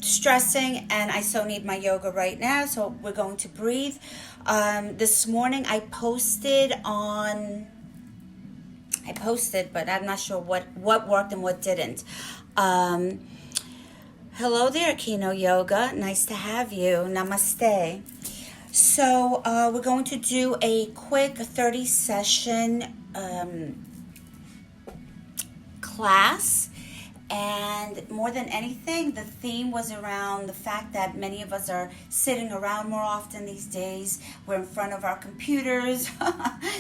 stressing, and I so need my yoga right now, so we're going to breathe. This morning I posted, but I'm not sure what worked and what didn't. Hello there, Kino Yoga. Nice to have you. Namaste. So we're going to do a quick 30 session class. And more than anything, the theme was around the fact that many of us are sitting around more often these days. We're in front of our computers.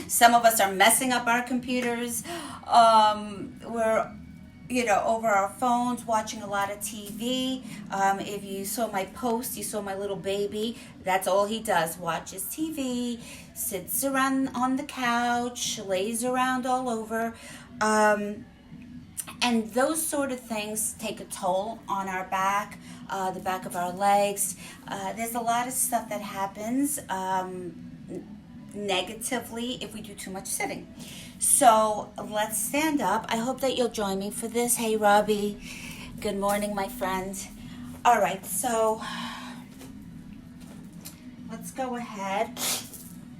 Some of us are messing up our computers. We're over our phones, watching a lot of TV. If you saw my post, you saw my little baby. That's all he does, watches TV, sits around on the couch, lays around all over. And those sort of things take a toll on our back, the back of our legs. There's a lot of stuff that happens negatively if we do too much sitting. So let's stand up. I hope that you'll join me for this. Hey, Robbie. Good morning, my friend. All right, so let's go ahead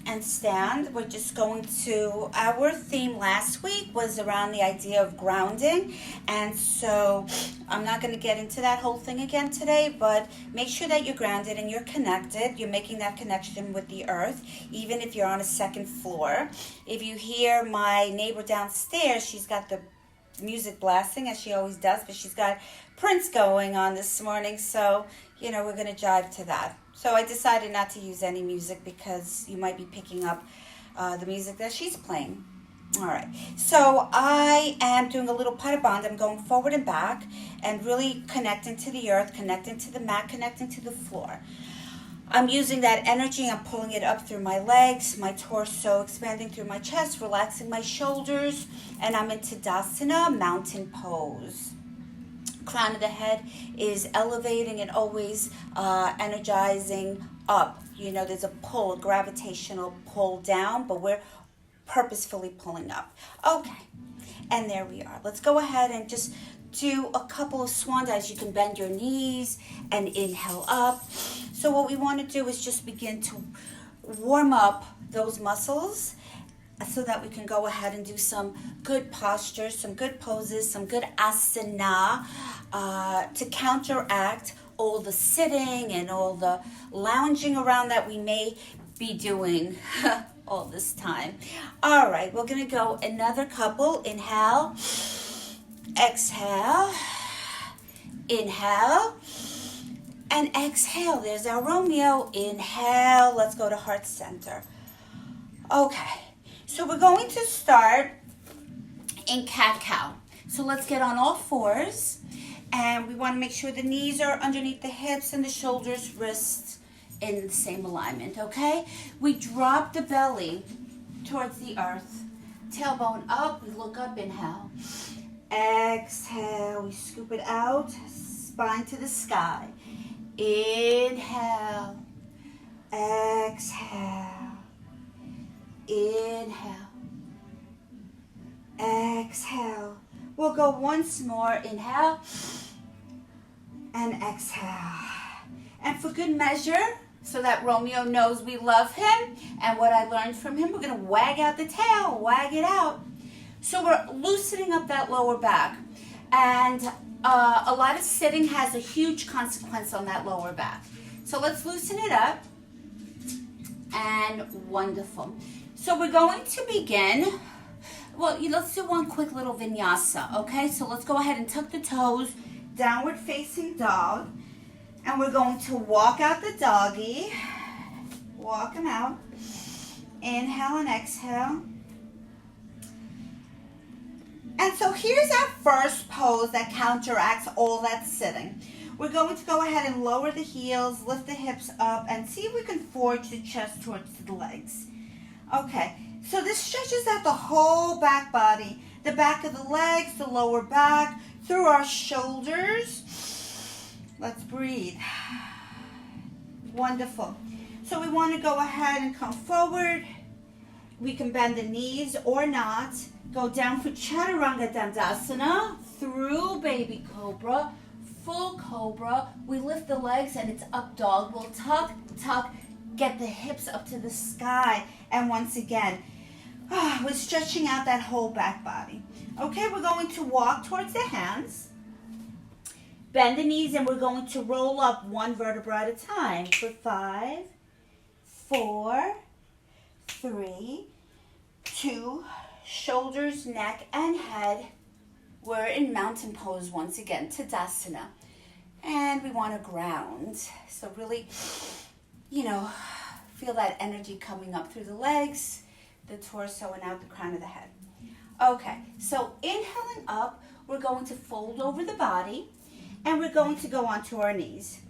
and stand. We're just going to, our theme last week was around the idea of grounding, and so I'm not going to get into that whole thing again today, but make sure that you're grounded and you're connected. You're making that connection with the earth, even if you're on a second floor. If you hear my neighbor downstairs, she's got the music blasting, as she always does, but she's got Prince going on this morning, so we're going to jive to that. So I decided not to use any music because you might be picking up the music that she's playing. All right. So I am doing a little pada bandha. I'm going forward and back and really connecting to the earth, connecting to the mat, connecting to the floor. I'm using that energy. I'm pulling it up through my legs, my torso, expanding through my chest, relaxing my shoulders, and I'm in Tadasana, mountain pose. Crown of the head is elevating and always energizing up. There's a pull, a gravitational pull down, but we're purposefully pulling up. Okay, and there we are. Let's go ahead and just do a couple of swan dives. You can bend your knees and inhale up. So what we want to do is just begin to warm up those muscles so that we can go ahead and do some good postures, some good poses, some good ASSana to counteract all the sitting and all the lounging around that we may be doing all this time. All right, we're going to go another couple. Inhale, exhale, inhale, and exhale. There's our Romeo. Inhale, let's go to heart center. Okay. So we're going to start in cat-cow. So let's get on all fours. And we want to make sure the knees are underneath the hips and the shoulders, wrists in the same alignment, okay? We drop the belly towards the earth. Tailbone up, we look up, inhale. Exhale, we scoop it out, spine to the sky. Inhale. Exhale. Inhale, exhale. We'll go once more. Inhale and exhale. And for good measure, so that Romeo knows we love him and what I learned from him, we're going to wag out the tail, wag it out. So we're loosening up that lower back. And a lot of sitting has a huge consequence on that lower back. So let's loosen it up. And wonderful. So we're going to begin, let's do one quick little vinyasa, okay? So let's go ahead and tuck the toes, downward facing dog, and we're going to walk out the doggy, walk them out, inhale and exhale. And so here's our first pose that counteracts all that sitting. We're going to go ahead and lower the heels, lift the hips up, and see if we can forge the chest towards the legs. Okay, so this stretches out the whole back body, the back of the legs, the lower back, through our shoulders. Let's breathe. Wonderful. So we want to go ahead and come forward. We can bend the knees or not. Go down for Chaturanga Dandasana, through Baby Cobra, full cobra. cobra. We lift the legs and it's up dog. We'll tuck, tuck, get the hips up to the sky. And once again, we're stretching out that whole back body. Okay, we're going to walk towards the hands. Bend the knees and we're going to roll up one vertebra at a time for 5, 4, 3, 2, shoulders, neck, and head. We're in mountain pose once again, Tadasana. And we want to ground. So really, feel that energy coming up through the legs, the torso, and out the crown of the head. Okay, so inhaling up, we're going to fold over the body, and we're going to go onto our knees.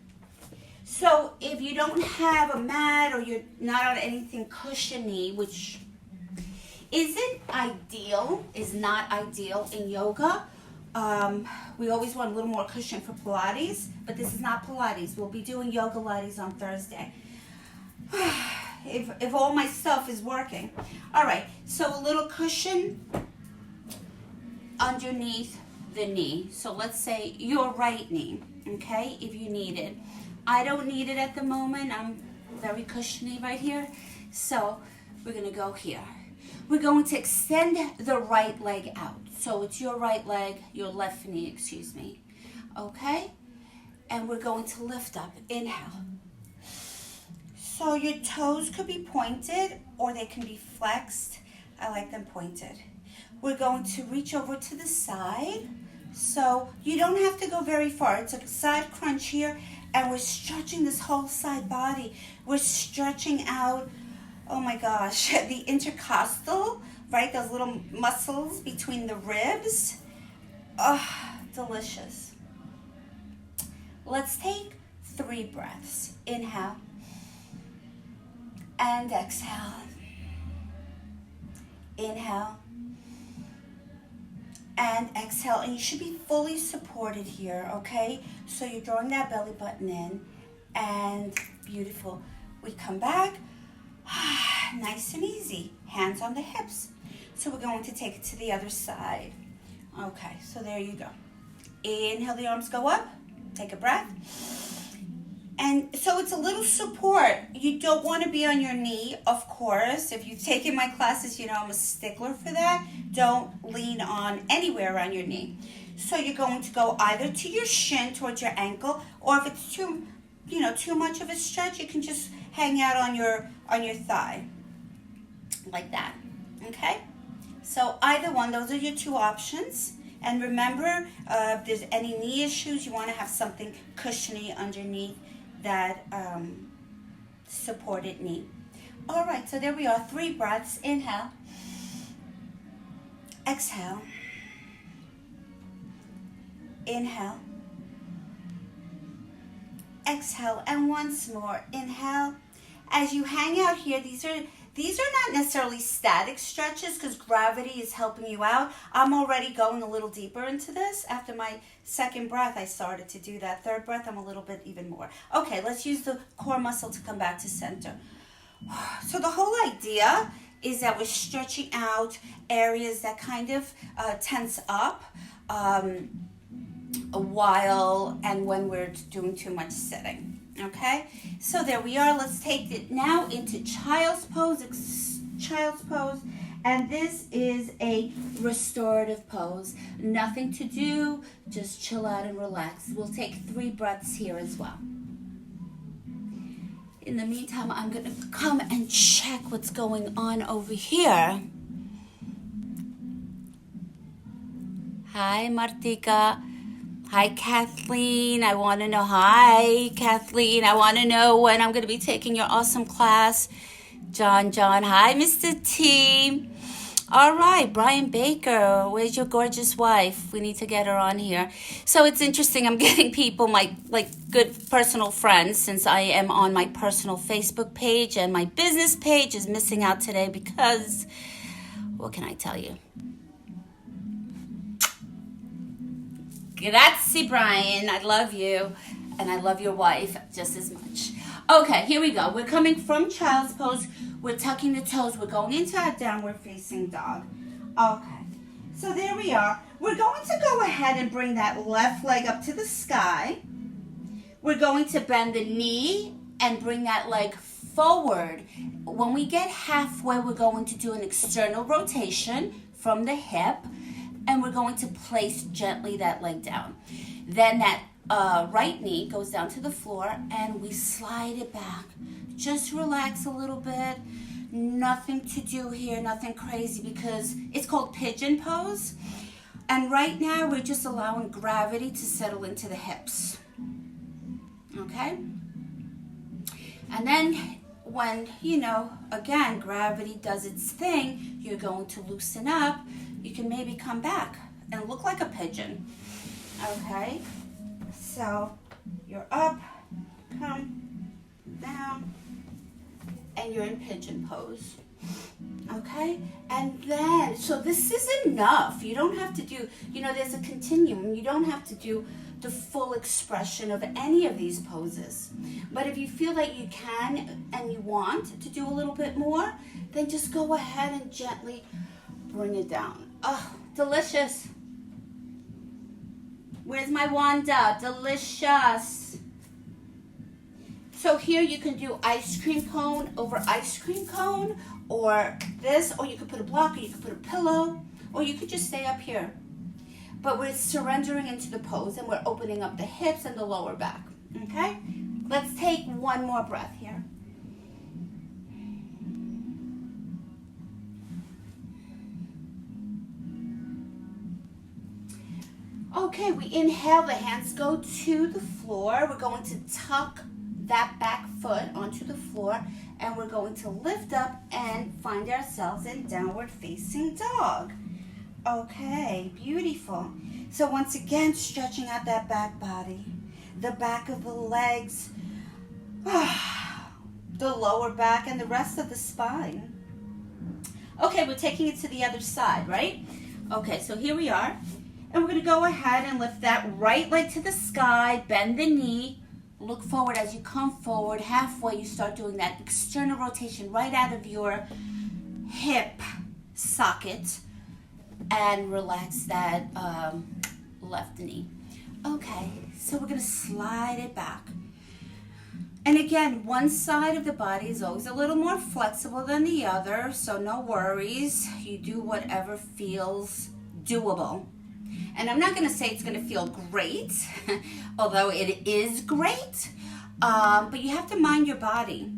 So if you don't have a mat or you're not on anything cushiony, which is not ideal in yoga. We always want a little more cushion for Pilates, but this is not Pilates. We'll be doing yoga Pilates on Thursday. If all my stuff is working. All right, so a little cushion underneath the knee. So let's say your right knee, okay, if you need it. I don't need it at the moment. I'm very cushiony right here. So we're going to go here. We're going to extend the right leg out. So it's your right leg, your left knee, excuse me. Okay? And we're going to lift up. Inhale. So your toes could be pointed or they can be flexed. I like them pointed. We're going to reach over to the side. So you don't have to go very far. It's a side crunch here. And we're stretching this whole side body. We're stretching out, oh my gosh, the intercostal, right? Those little muscles between the ribs. Oh, delicious. Let's take 3 breaths. Inhale and exhale. Inhale and exhale. And you should be fully supported here, okay? So you're drawing that belly button in, and beautiful. We come back, nice and easy. Hands on the hips. So we're going to take it to the other side. Okay, so there you go. Inhale, the arms go up. Take a breath. And so it's a little support. You don't want to be on your knee, of course. If you've taken my classes, you know I'm a stickler for that. Don't lean on anywhere on your knee. So you're going to go either to your shin, towards your ankle, or if it's too much of a stretch, you can just hang out on your thigh, like that. Okay? So either one, those are your 2 options. And remember, if there's any knee issues, you want to have something cushiony underneath that supported knee. All right, so there we are. 3 breaths. Inhale. Exhale. Inhale. Exhale. And once more. Inhale. As you hang out here, these are not necessarily static stretches because gravity is helping you out. I'm already going a little deeper into this. After my 2nd breath, I started to do that. 3rd breath, I'm a little bit even more. Okay, let's use the core muscle to come back to center. So the whole idea is that we're stretching out areas that kind of tense up while and when we're doing too much sitting. Okay, so there we are. Let's take it now into child's pose. And this is a restorative pose. Nothing to do, just chill out and relax. We'll take 3 breaths here as well. In the meantime, I'm going to come and check what's going on over here. Hi, Martika. Hi, Kathleen. I want to know. Hi, Kathleen. I want to know when I'm going to be taking your awesome class. John. Hi, Mr. T. All right, Brian Baker. Where's your gorgeous wife? We need to get her on here. So it's interesting. I'm getting people, my good personal friends, since I am on my personal Facebook page and my business page is missing out today because, what can I tell you? Grazie, Brian. I love you. And I love your wife just as much. Okay, here we go. We're coming from child's pose. We're tucking the toes. We're going into our downward facing dog. Okay, so there we are. We're going to go ahead and bring that left leg up to the sky. We're going to bend the knee and bring that leg forward. When we get halfway, we're going to do an external rotation from the hip, and we're going to place gently that leg down. Then that right knee goes down to the floor, and we slide it back. Just relax a little bit. Nothing to do here, nothing crazy, because it's called pigeon pose. And right now, we're just allowing gravity to settle into the hips. Okay? And then when, again, gravity does its thing, you're going to loosen up. You can maybe come back and look like a pigeon. Okay? So you're up, come down, and you're in pigeon pose. Okay? And then, so this is enough. You don't have to do, there's a continuum. You don't have to do the full expression of any of these poses. But if you feel that you can and you want to do a little bit more, then just go ahead and gently bring it down. Oh, delicious. Where's my Wanda? Delicious. So here you can do ice cream cone over ice cream cone, or this, or you could put a block, or you could put a pillow, or you could just stay up here. But we're surrendering into the pose, and we're opening up the hips and the lower back. Okay? Let's take one more breath here. Okay, we inhale, the hands go to the floor. We're going to tuck that back foot onto the floor, and we're going to lift up and find ourselves in downward facing dog. Okay, beautiful. So once again, stretching out that back body, the back of the legs, the lower back, and the rest of the spine. Okay, we're taking it to the other side, right? Okay, so here we are. And we're going to go ahead and lift that right leg to the sky, bend the knee, look forward. As you come forward, halfway you start doing that external rotation right out of your hip socket, and relax that left knee. Okay, so we're going to slide it back. And again, one side of the body is always a little more flexible than the other, so no worries. You do whatever feels doable. And I'm not going to say it's going to feel great, although it is great, but you have to mind your body,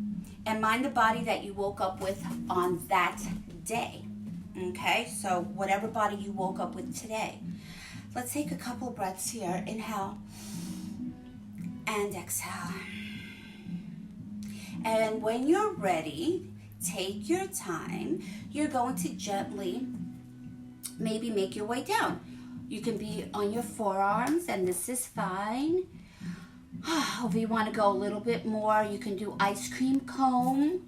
and mind the body that you woke up with on that day. Okay, so whatever body you woke up with today. Let's take a couple breaths here. Inhale and exhale. And when you're ready, take your time. You're going to gently maybe make your way down. You can be on your forearms, and this is fine. If you want to go a little bit more, you can do ice cream cone.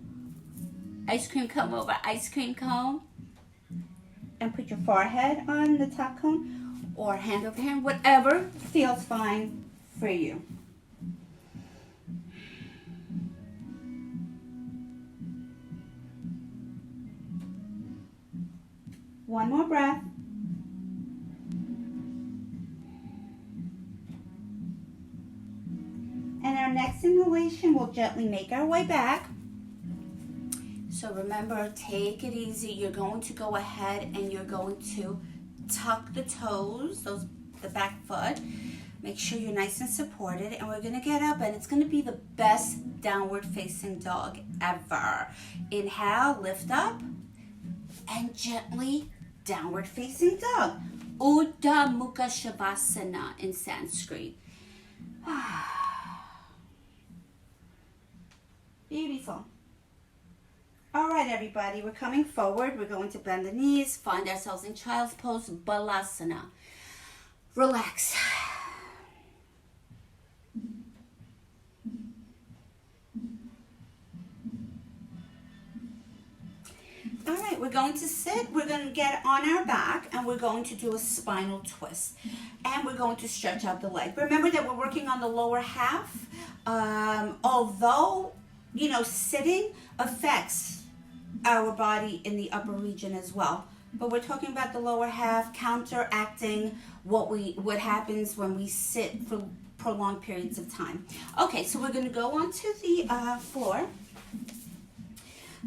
Ice cream cone over ice cream cone. And put your forehead on the top cone, or hand over hand, whatever feels fine for you. One more breath. And our next inhalation, we'll gently make our way back. So remember, take it easy. You're going to go ahead and you're going to tuck the toes, the back foot. Make sure you're nice and supported. And we're going to get up, and it's going to be the best downward facing dog ever. Inhale, lift up, and gently downward facing dog. Uddha Mukha Shavasana in Sanskrit. Beautiful. All right, everybody, we're coming forward. We're going to bend the knees, find ourselves in child's pose, Balasana. Relax. All right, we're going to sit. We're going to get on our back, and we're going to do a spinal twist. And we're going to stretch out the leg. Remember that we're working on the lower half. Although, sitting affects our body in the upper region as well. But we're talking about the lower half, counteracting what happens when we sit for prolonged periods of time. Okay, so we're going to go onto the floor.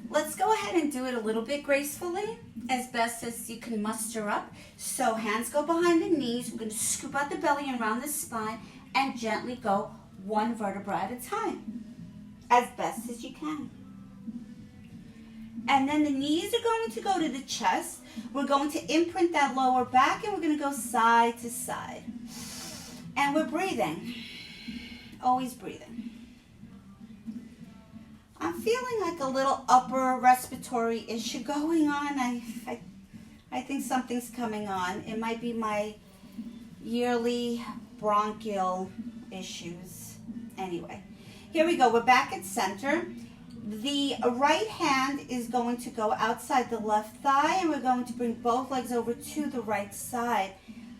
Let's go ahead and do it a little bit gracefully, as best as you can muster up. So hands go behind the knees. We're going to scoop out the belly and round the spine and gently go one vertebra at a time, as best as you can. And then the knees are going to go to the chest. We're going to imprint that lower back and we're going to go side to side. And we're breathing, always breathing. I'm feeling like a little upper respiratory issue going on. I think something's coming on. It might be my yearly bronchial issues. Anyway, here we go. We're back at center. The right hand is going to go outside the left thigh, and we're going to bring both legs over to the right side.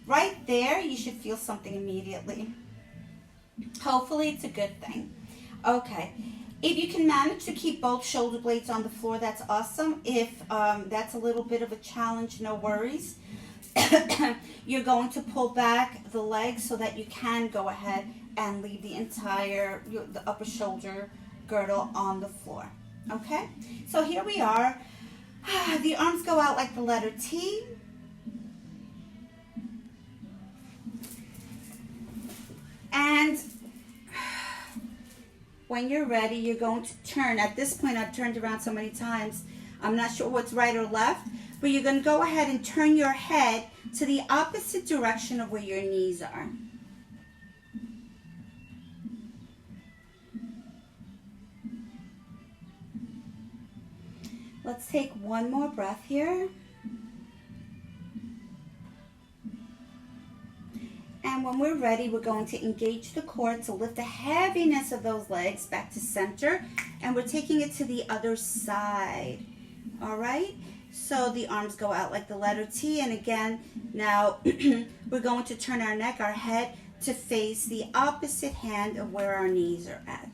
Right there, you should feel something immediately. Hopefully, it's a good thing. Okay. If you can manage to keep both shoulder blades on the floor, that's awesome. If that's a little bit of a challenge, no worries. You're going to pull back the legs so that you can go ahead and leave the entire, the upper shoulder girdle on the floor. Okay? So here we are. The arms go out like the letter T. And when you're ready, you're going to turn. At this point, I've turned around so many times, I'm not sure what's right or left, but you're going to go ahead and turn your head to the opposite direction of where your knees are. Let's take one more breath here. And when we're ready, we're going to engage the core to lift the heaviness of those legs back to center. And we're taking it to the other side. All right? So the arms go out like the letter T. And again, now we're going to turn our neck, our head, to face the opposite hand of where our knees are at.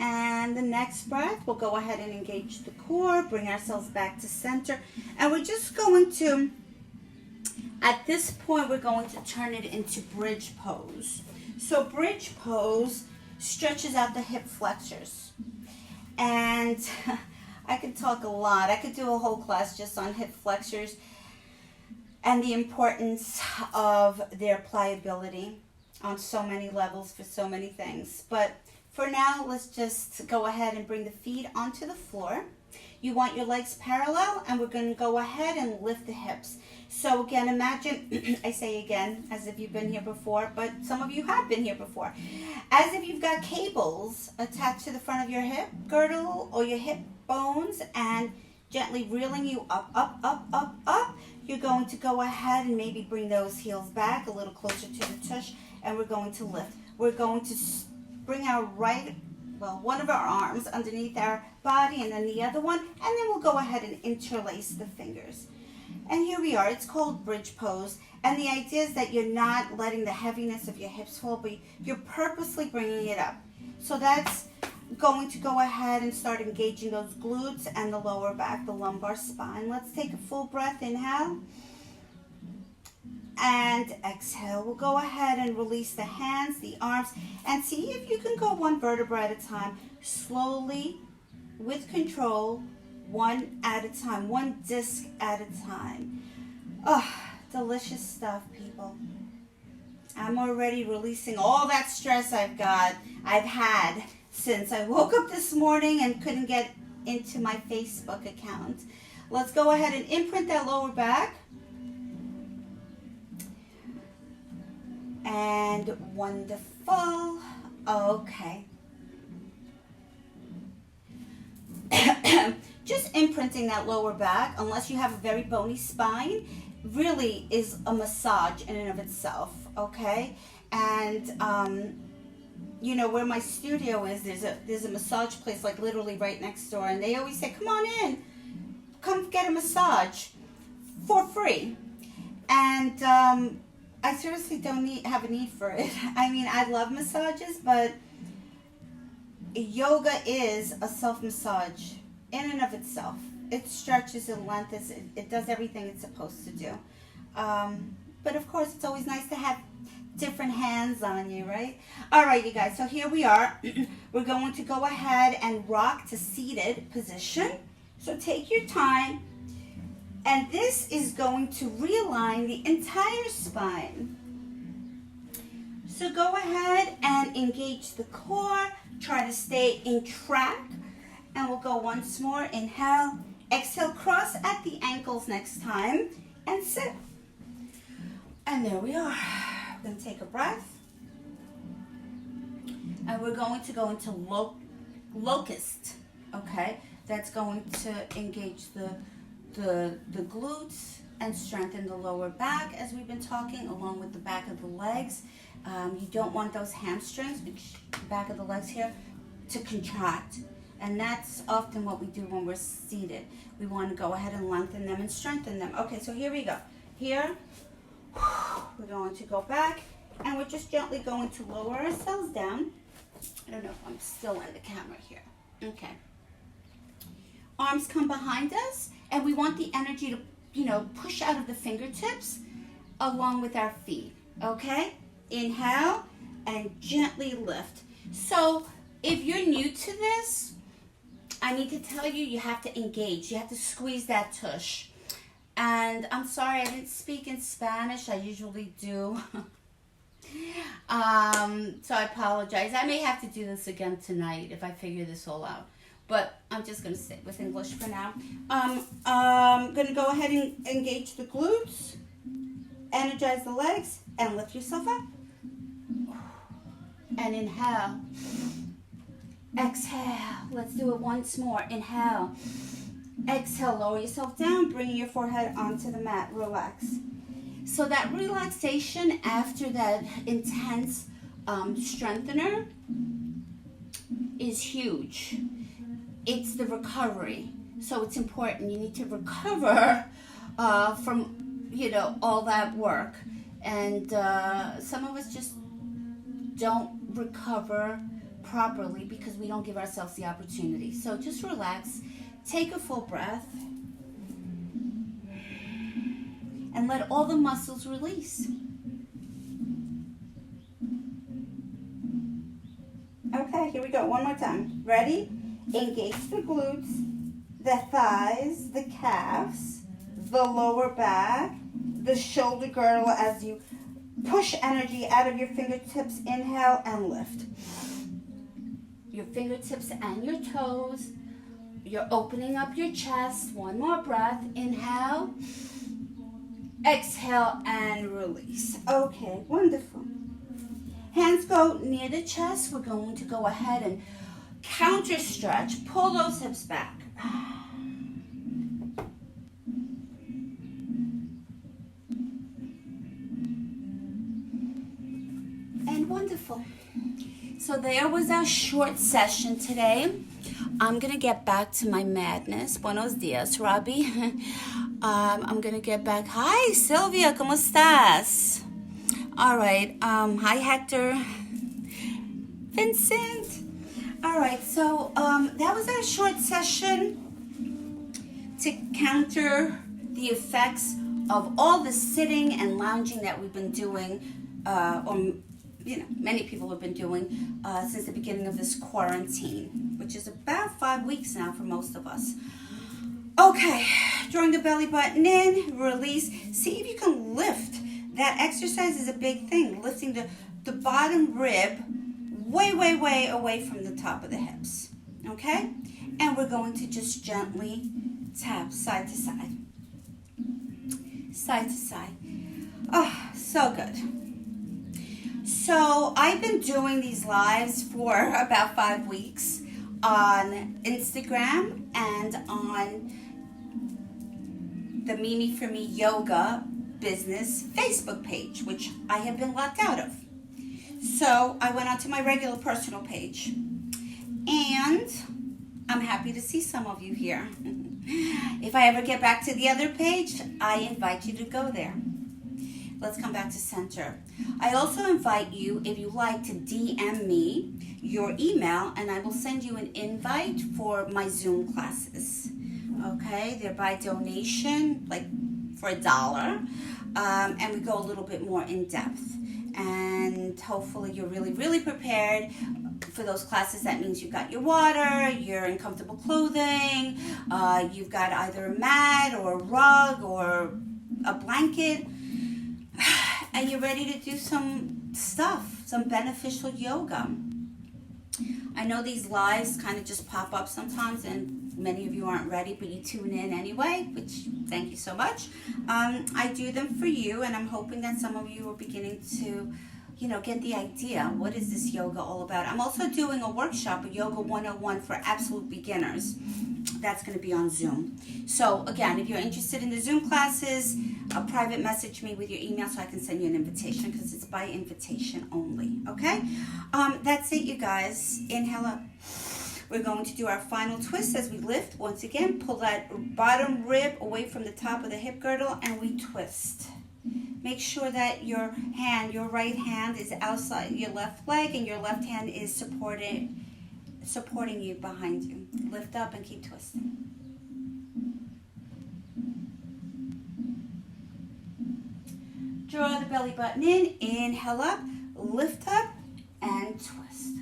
And the next breath, we'll go ahead and engage the core, bring ourselves back to center. And we're just going to, at this point, we're going to turn it into bridge pose. So bridge pose stretches out the hip flexors. And I could talk a lot. I could do a whole class just on hip flexors and the importance of their pliability on so many levels for so many things. But for now, let's just go ahead and bring the feet onto the floor. You want your legs parallel, and we're going to go ahead and lift the hips. So again, imagine, I say again, as if you've been here before, but some of you have been here before. As if you've got cables attached to the front of your hip girdle or your hip bones and gently reeling you up, up, up, up, up. You're going to go ahead and maybe bring those heels back a little closer to the tush, and we're going to lift. We're going to bring our one of our arms underneath our body and then the other one, and then we'll go ahead and interlace the fingers. And here we are. It's called bridge pose, and the idea is that you're not letting the heaviness of your hips fall, but you're purposely bringing it up. So that's going to go ahead and start engaging those glutes and the lower back, the lumbar spine. Let's take a full breath. Inhale. And exhale. We'll go ahead and release the hands, the arms, and see if you can go one vertebra at a time, slowly, with control, one at a time, one disc at a time. Oh, delicious stuff, people. I'm already releasing all that stress I've had since I woke up this morning and couldn't get into my Facebook account. Let's go ahead and imprint that lower back. And wonderful. Okay. Just imprinting that lower back, unless you have a very bony spine, really is a massage in and of itself, okay? And you know where my studio is, there's a massage place like literally right next door, and they always say, come on in, come get a massage for free. And I seriously don't have a need for it. I mean, I love massages, but yoga is a self-massage in and of itself. It stretches and lengthens. It does everything it's supposed to do. But of course, it's always nice to have different hands on you, right? All right, you guys. So here we are. We're going to go ahead and rock to seated position. So take your time. And this is going to realign the entire spine. So go ahead and engage the core. Try to stay in track. And we'll go once more. Inhale. Exhale, cross at the ankles next time. And sit. And there we are. We're going to take a breath. And we're going to go into locust. Okay? That's going to engage the glutes and strengthen the lower back, as we've been talking, along with the back of the legs. You don't want those hamstrings, back of the legs here, to contract. And that's often what we do when we're seated. We want to go ahead and lengthen them and strengthen them. Okay, so here we go. Here, we're going to go back, and we're just gently going to lower ourselves down. I don't know if I'm still in the camera here. Okay. Arms come behind us, and we want the energy to, push out of the fingertips along with our feet. Okay? Inhale and gently lift. So if you're new to this, I need to tell you, you have to engage. You have to squeeze that tush. And I'm sorry, I didn't speak in Spanish. I usually do. So I apologize. I may have to do this again tonight if I figure this all out. But I'm just going to stick with English for now. I'm going to go ahead and engage the glutes, energize the legs, and lift yourself up. And inhale. Exhale. Let's do it once more. Inhale. Exhale. Lower yourself down. Bring your forehead onto the mat. Relax. So that relaxation after that intense strengthener is huge. It's the recovery. So it's important. You need to recover from, all that work. And some of us just don't recover properly because we don't give ourselves the opportunity. So just relax. Take a full breath. And let all the muscles release. Okay, here we go. One more time. Ready? Engage the glutes, the thighs, the calves, the lower back, the shoulder girdle as you push energy out of your fingertips. Inhale and lift. Your fingertips and your toes. You're opening up your chest. One more breath. Inhale. Exhale and release. Okay, wonderful. Hands go near the chest. We're going to go ahead and counter stretch. Pull those hips back. And wonderful. So there was our short session today. I'm going to get back to my madness. Buenos dias, Robbie. I'm going to get back. Hi, Sylvia. ¿Cómo estás? All right. Hi, Hector. Vincent. All right. So that was our short session to counter the effects of all the sitting and lounging that we've been doing, many people have been doing since the beginning of this quarantine, which is about 5 weeks now for most of us. Okay, drawing the belly button in, release. See if you can lift. That exercise is a big thing, lifting the bottom rib way, way, way away from the top of the hips. Okay? And we're going to just gently tap side to side. Side to side. Oh, so good. So I've been doing these lives for about 5 weeks on Instagram and on the Mimi for Me Yoga business Facebook page, which I have been locked out of. So I went onto my regular personal page, and I'm happy to see some of you here. If I ever get back to the other page, I invite you to go there. Let's come back to center. I also invite you, if you like, to DM me your email, and I will send you an invite for my Zoom classes. Okay, they're by donation, like for $1, and we go a little bit more in depth. And hopefully you're really prepared for those classes. That means you've got your water, you're in comfortable clothing, you've got either a mat or a rug or a blanket, and you're ready to do some stuff, some beneficial yoga. I know these lives kind of just pop up sometimes, and many of you aren't ready, but you tune in anyway, which thank you so much. I do them for you, and I'm hoping that some of you are beginning to, get the idea. What is this yoga all about? I'm also doing a workshop, a Yoga 101 for absolute beginners. That's going to be on Zoom. So again, if you're interested in the Zoom classes, private message me with your email so I can send you an invitation, because it's by invitation only. Okay? That's it, you guys. Inhale up. We're going to do our final twist as we lift. Once again, pull that bottom rib away from the top of the hip girdle, and we twist. Make sure that your right hand is outside your left leg, and your left hand is supporting you behind you. Lift up and keep twisting. Draw the belly button in. Inhale up, lift up, and twist.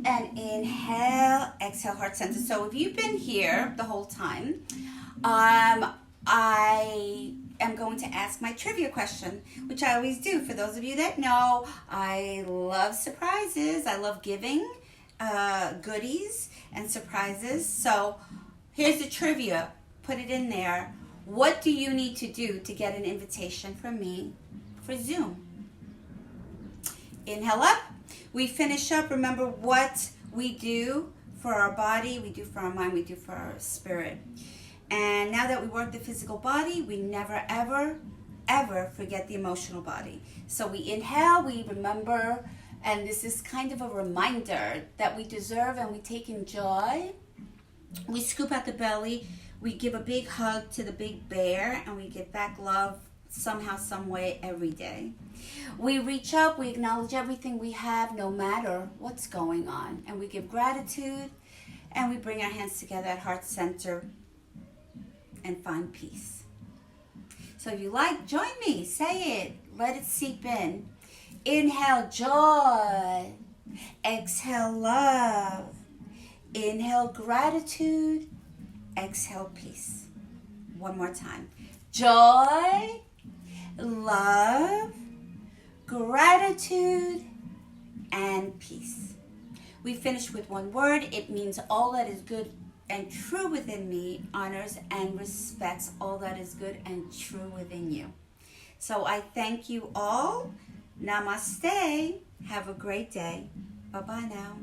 And inhale, exhale, heart center. So if you've been here the whole time, I am going to ask my trivia question, which I always do. For those of you that know, I love surprises. I love giving goodies and surprises. So here's the trivia. Put it in there. What do you need to do to get an invitation from me for Zoom? Inhale up. We finish up. Remember what we do for our body, we do for our mind, we do for our spirit. And now that we work the physical body, we never, ever forget the emotional body. So we inhale, we remember, and this is kind of a reminder that we deserve and we take in joy. We scoop out the belly, we give a big hug to the big bear, and we give back love somehow, some way, every day. We reach up, we acknowledge everything we have, no matter what's going on. And we give gratitude, and we bring our hands together at heart center and find peace. So if you like, join me. Say it. Let it seep in. Inhale, joy. Exhale, love. Inhale, gratitude. Exhale, peace. One more time. Joy, love, gratitude, and peace. We finish with one word. It means all that is good and true within me honors and respects all that is good and true within you. So I thank you all. Namaste. Have a great day. Bye-bye now.